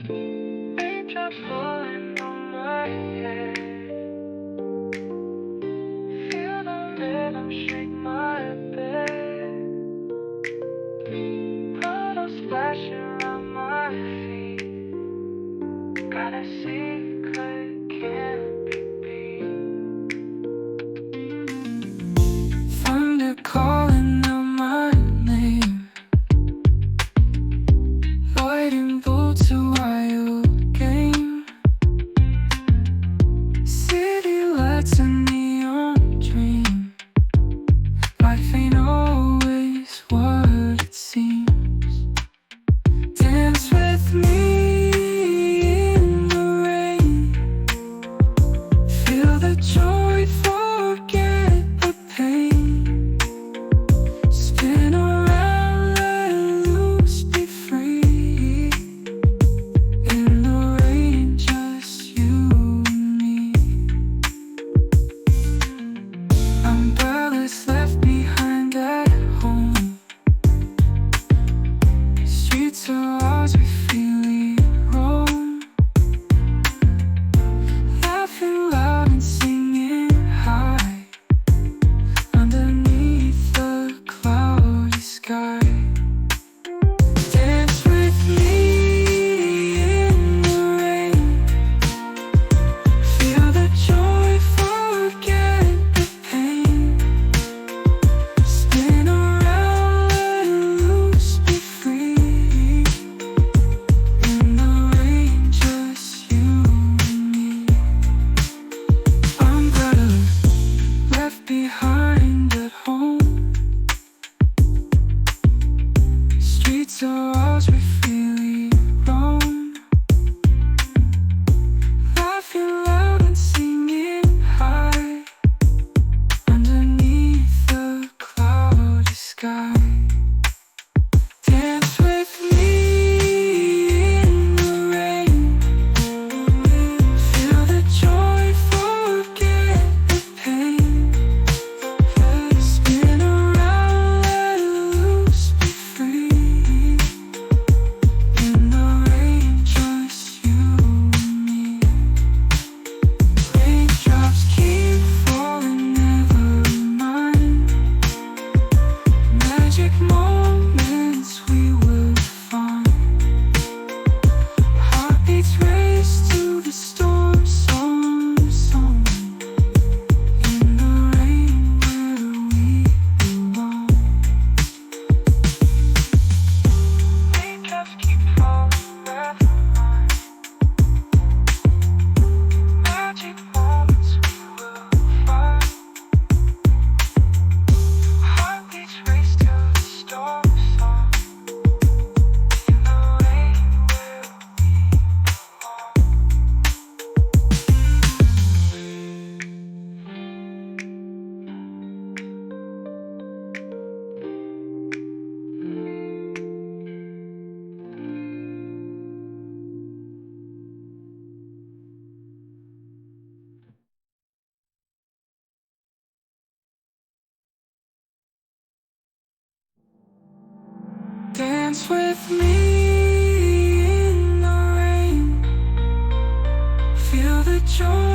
Raindrops falling on my head. Feel the rhythm shake my bed. Puddles splashing around my feet. Got a secret can't be beat. Thunder calling out my name. Lightning bolts a wild game. City lights a neon dream. Life ain't always what it seems. Dance with me in the rain. Feel the joy, forget the pain. Spin around, let loose, be free. In the rain, just you and me. Umbrellas left behind at home. Streets are ours, we freely roam. Laughing loud and singing high underneath the cloudy sky. Dance with me in the rain. Feel the joy, forget the pain. Spin around, let loose, be free. In the rain, just you and me. Umbrellas left behind at home. Streets are ours, we freely roam. Laughing loud and singing high underneath the cloudy sky. Dance with me in the rain. Feel the joy, forget the pain. Spin around, let loose, be free. In the rain, just you and me. Raindrops keep falling, never mind. Magic moments we will find. Heartbeats race to the storm song. In the rain where we belong. Raindrops keep falling, never mind. Magic moments we will find. Heartbeats race to the storm song. In the rain where we belong. Dance with me in the rain. Feel the joy,